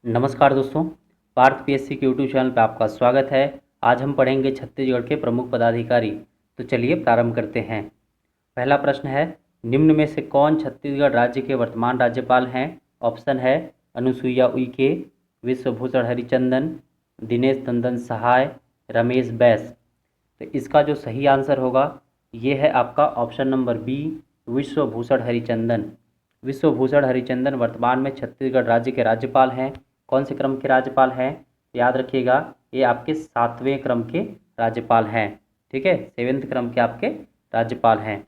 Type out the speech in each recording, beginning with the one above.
नमस्कार दोस्तों, पार्थ पीएससी के यूट्यूब चैनल पर आपका स्वागत है। आज हम पढ़ेंगे छत्तीसगढ़ के प्रमुख पदाधिकारी। तो चलिए प्रारंभ करते हैं। पहला प्रश्न है, निम्न में से कौन छत्तीसगढ़ राज्य के वर्तमान राज्यपाल हैं? ऑप्शन है अनुसुईया उइके, विश्वभूषण हरिचंदन, दिनेश नंदन सहाय, रमेश बैस। तो इसका जो सही आंसर होगा ये है आपका option number B, Vishwabhushan Harichandan. Vishwabhushan Harichandan वर्तमान में छत्तीसगढ़ राज्य के राज्यपाल हैं। कौन से क्रम के राज्यपाल हैं? याद रखिएगा, ये आपके 7वें क्रम के राज्यपाल हैं। ठीक है, 7वें क्रम के आपके राज्यपाल हैं।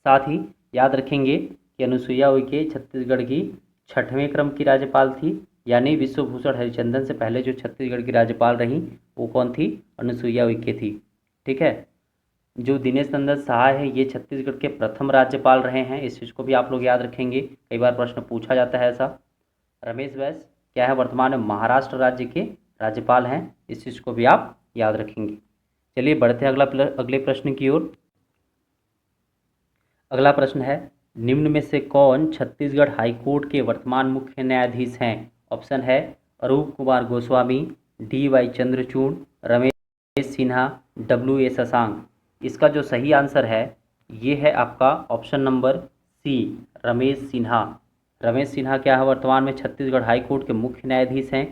साथ ही याद रखेंगे कि अनुसुईया उइके छत्तीसगढ़ की 6वें क्रम की राज्यपाल थी, यानी विश्वभूषण हरिचंदन से पहले जो छत्तीसगढ़ की राज्यपाल रहीं वो कौन थी? अनुसुईया उइके थी। ठीक है, जो दिनेश नंदन सहाय है ये छत्तीसगढ़ के प्रथम राज्यपाल रहे हैं। इस चीज़ को भी आप लोग याद रखेंगे, कई बार प्रश्न पूछा जाता है ऐसा। रमेश बैस क्या है? वर्तमान में महाराष्ट्र राज्य के राज्यपाल हैं। इस चीज़ को भी आप याद रखेंगे। चलिए बढ़ते हैं अगले प्रश्न की ओर। अगला प्रश्न है, निम्न में से कौन छत्तीसगढ़ हाईकोर्ट के वर्तमान मुख्य न्यायाधीश हैं? ऑप्शन है Arup Kumar Goswami, D Y Chandrachud, Ramesh Sinha, W A Shashank. इसका जो सही आंसर है ये है आपका option number C, Ramesh Sinha. Ramesh Sinha क्या है? वर्तमान में छत्तीसगढ़ हाई कोर्ट के मुख्य न्यायाधीश हैं।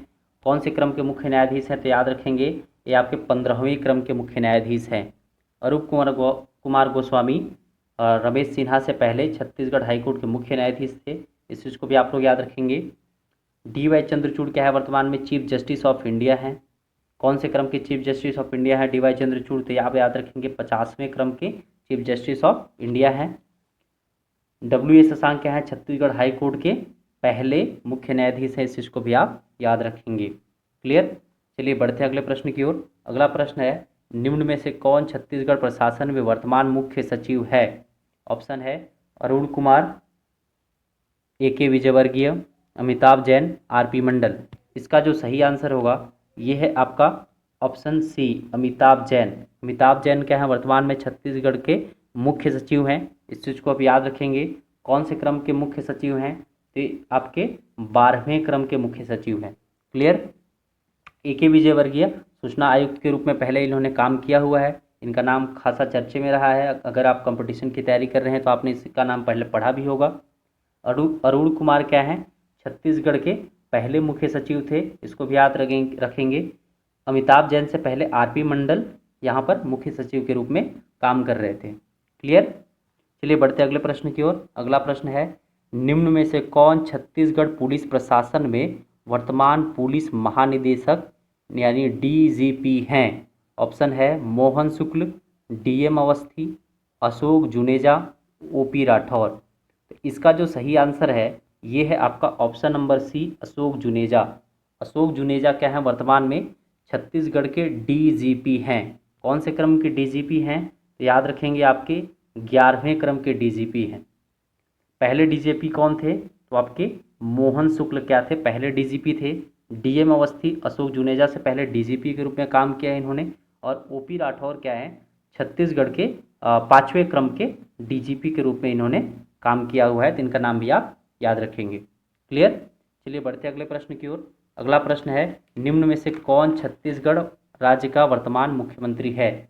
कौन से क्रम के मुख्य न्यायाधीश हैं? तो याद रखेंगे ये आपके 15वें क्रम के मुख्य न्यायाधीश हैं। अरूप कुमार गोस्वामी रमेश सिन्हा से पहले छत्तीसगढ़ हाई कोर्ट के मुख्य न्यायाधीश थे। इस चीज़ को भी आप लोग याद रखेंगे। डी वाई चंद्रचूड़ क्या है? वर्तमान में चीफ जस्टिस ऑफ इंडिया हैं। कौन से क्रम के चीफ जस्टिस ऑफ इंडिया है? D Y Chandrachud. तो आप याद रखेंगे 50वें क्रम के चीफ जस्टिस ऑफ इंडिया हैं। डब्ल्यू ए शशांक क्या है? छत्तीसगढ़ हाई कोर्ट के पहले मुख्य न्यायाधीश हैं। इस चीज़ को भी आप याद रखेंगे। क्लियर? चलिए बढ़ते हैं अगले प्रश्न की ओर। अगला प्रश्न है, निम्न में से कौन छत्तीसगढ़ प्रशासन में वर्तमान मुख्य सचिव है? ऑप्शन है अरुण कुमार, ए.के. विजयवर्गीय, अमिताभ जैन, आर.पी. मंडल। इसका जो सही आंसर होगा ये है आपका ऑप्शन सी, अमिताभ जैन। अमिताभ जैन क्या है? वर्तमान में छत्तीसगढ़ के मुख्य सचिव हैं। इस चीज़ को आप याद रखेंगे। कौन से क्रम के मुख्य सचिव हैं? तो आपके 12वें क्रम के मुख्य सचिव हैं। क्लियर? ए.के. विजयवर्गीय सूचना आयुक्त के रूप में पहले इन्होंने काम किया हुआ है। इनका नाम खासा चर्चे में रहा है। अगर आप कंपटीशन की तैयारी कर रहे हैं तो आपने इसका नाम पहले पढ़ा भी होगा। अरुण कुमार क्या हैं? छत्तीसगढ़ के पहले मुख्य सचिव थे। इसको भी याद रखेंगे। अमिताभ जैन से पहले आर.पी. मंडल यहाँ पर मुख्य सचिव के रूप में काम कर रहे थे। क्लियर? चलिए बढ़ते अगले प्रश्न की ओर। अगला प्रश्न है, निम्न में से कौन छत्तीसगढ़ पुलिस प्रशासन में वर्तमान पुलिस महानिदेशक यानी डीजीपी हैं? ऑप्शन है मोहन शुक्ल, डी.एम. अवस्थी, अशोक जुनेजा, ओ.पी. राठौर। तो इसका जो सही आंसर है ये है आपका option number C, Ashok Juneja. Ashok Juneja क्या है? वर्तमान में छत्तीसगढ़ के डीजीपी हैं। कौन से क्रम के डीजीपी हैं? तो याद रखेंगे आपके 11वें क्रम के डीजीपी हैं। पहले डीजीपी कौन थे? तो आपके मोहन शुक्ल क्या थे? पहले डीजीपी थे। डी.एम. अवस्थी अशोक जुनेजा से पहले डीजीपी के रूप में काम किया है इन्होंने। और ओ.पी. राठौर क्या है? छत्तीसगढ़ के 5वें क्रम के डीजीपी के रूप में इन्होंने काम किया हुआ है। तो इनका नाम भी आप याद रखेंगे। क्लियर? चलिए बढ़ते अगले प्रश्न की ओर। अगला प्रश्न है, निम्न में से कौन छत्तीसगढ़ राज्य का वर्तमान मुख्यमंत्री है?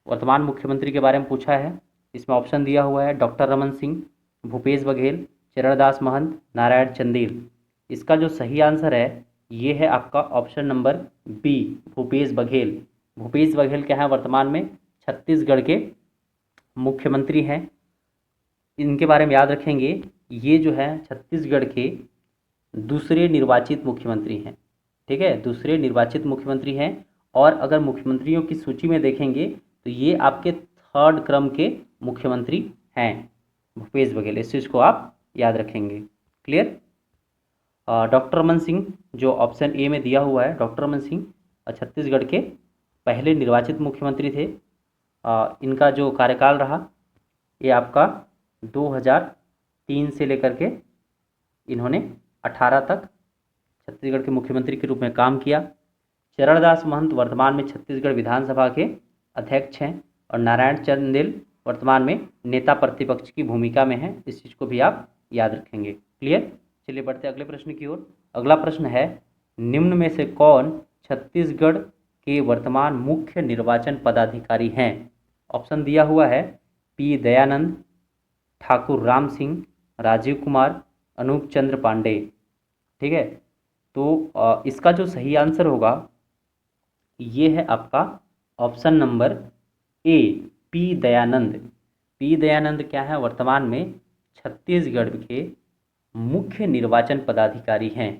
वर्तमान मुख्यमंत्री के बारे में पूछा है। इसमें ऑप्शन दिया हुआ है डॉक्टर रमन सिंह, भूपेश बघेल, चरणदास महंत, नारायण चंदेल। इसका जो सही आंसर है ये है आपका option number B, Bhupesh Baghel. Bhupesh Baghel क्या है? वर्तमान में छत्तीसगढ़ के मुख्यमंत्री हैं। इनके बारे में याद रखेंगे, ये जो है छत्तीसगढ़ के दूसरे निर्वाचित मुख्यमंत्री हैं। ठीक है, दूसरे निर्वाचित मुख्यमंत्री हैं। और अगर मुख्यमंत्रियों की सूची में देखेंगे तो ये आपके 3rd क्रम के मुख्यमंत्री हैं, भूपेश बघेल। इस चीज़ को आप याद रखेंगे। क्लियर? डॉक्टर रमन सिंह जो ऑप्शन ए में दिया हुआ है, डॉक्टर रमन सिंह छत्तीसगढ़ के पहले निर्वाचित मुख्यमंत्री थे। इनका जो कार्यकाल रहा ये आपका 2003 से लेकर के इन्होंने 18 तक छत्तीसगढ़ के मुख्यमंत्री के रूप में काम किया। चरणदास महंत वर्तमान में छत्तीसगढ़ विधानसभा के अध्यक्ष हैं। और नारायण चंदेल वर्तमान में नेता प्रतिपक्ष की भूमिका में हैं। इस चीज़ को भी आप याद रखेंगे। क्लियर? चलिए बढ़ते अगले प्रश्न की ओर। अगला प्रश्न है, निम्न में से कौन छत्तीसगढ़ के वर्तमान मुख्य निर्वाचन पदाधिकारी हैं? ऑप्शन दिया हुआ है पी दयानंद, ठाकुर राम सिंह, राजीव कुमार, अनूप चंद्र पांडे। ठीक है, तो इसका जो सही आंसर होगा ये है आपका option number A, P Dayanand. P Dayanand क्या है, वर्तमान में छत्तीसगढ़ के मुख्य निर्वाचन पदाधिकारी हैं।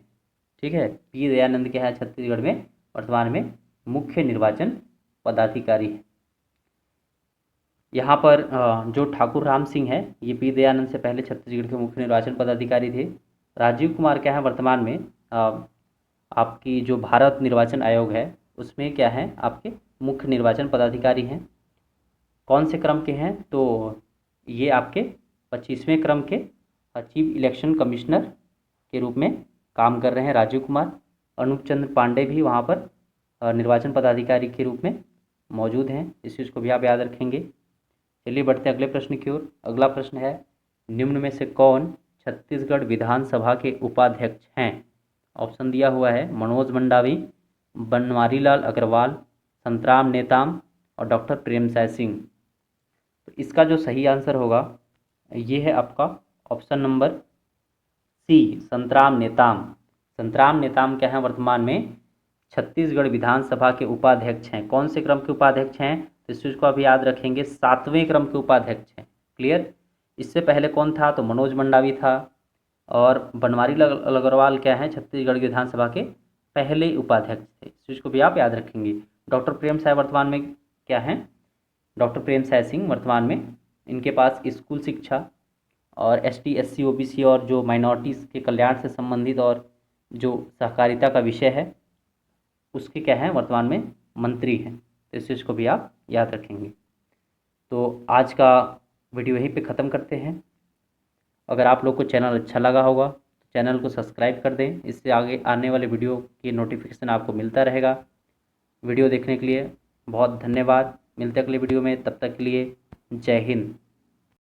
ठीक है, पी दयानंद क्या है, छत्तीसगढ़ में वर्तमान में मुख्य निर्वाचन पदाधिकारी है। यहाँ पर जो ठाकुर राम सिंह है ये पी दयानंद से पहले छत्तीसगढ़ के मुख्य निर्वाचन पदाधिकारी थे। राजीव कुमार क्या है, वर्तमान में आपकी जो भारत निर्वाचन आयोग है उसमें क्या है, आपके मुख्य निर्वाचन पदाधिकारी हैं। कौन से क्रम के हैं, तो ये आपके 25वें क्रम के चीफ इलेक्शन कमिश्नर के रूप में काम कर रहे हैं राजीव कुमार। अनूप चंद्र पांडे भी वहाँ पर निर्वाचन पदाधिकारी के रूप में मौजूद हैं, इस चीज़ को भी आप याद रखेंगे। चलिए बढ़ते अगले प्रश्न की ओर। अगला प्रश्न है, निम्न में से कौन छत्तीसगढ़ विधानसभा के उपाध्यक्ष हैं? ऑप्शन दिया हुआ है मनोज मंडावी, बनवारीलाल अग्रवाल, संतराम नेताम और डॉक्टर प्रेमसाय सिंह। तो इसका जो सही आंसर होगा ये है आपका option number C, Santram Netam. Santram Netam क्या है, वर्तमान में छत्तीसगढ़ विधानसभा के उपाध्यक्ष हैं। कौन से क्रम के उपाध्यक्ष हैं, तो इस चीज़ को आप याद रखेंगे, 7वें क्रम के उपाध्यक्ष हैं। क्लियर। इससे पहले कौन था, तो मनोज मंडावी था। और बनवारीलाल अग्रवाल क्या है, छत्तीसगढ़ विधानसभा के पहले उपाध्यक्ष थे, इस चीज़ को भी आप याद रखेंगे। डॉक्टर प्रेमसाय वर्तमान में क्या हैं, डॉक्टर प्रेमसाय सिंह वर्तमान में इनके पास स्कूल शिक्षा और ST SC OBC और जो माइनॉरिटीज़ के कल्याण से संबंधित और जो सहकारिता का विषय है उसके क्या हैं, वर्तमान में मंत्री हैं। तो इस चीज़ को भी आप याद रखेंगे। तो आज का वीडियो यहीं पे ख़त्म करते हैं। अगर आप लोग को चैनल अच्छा लगा होगा तो चैनल को सब्सक्राइब कर दें, इससे आगे आने वाले वीडियो की नोटिफिकेशन आपको मिलता रहेगा। वीडियो देखने के लिए बहुत धन्यवाद। मिलते अगले वीडियो में, तब तक के लिए जय हिंद।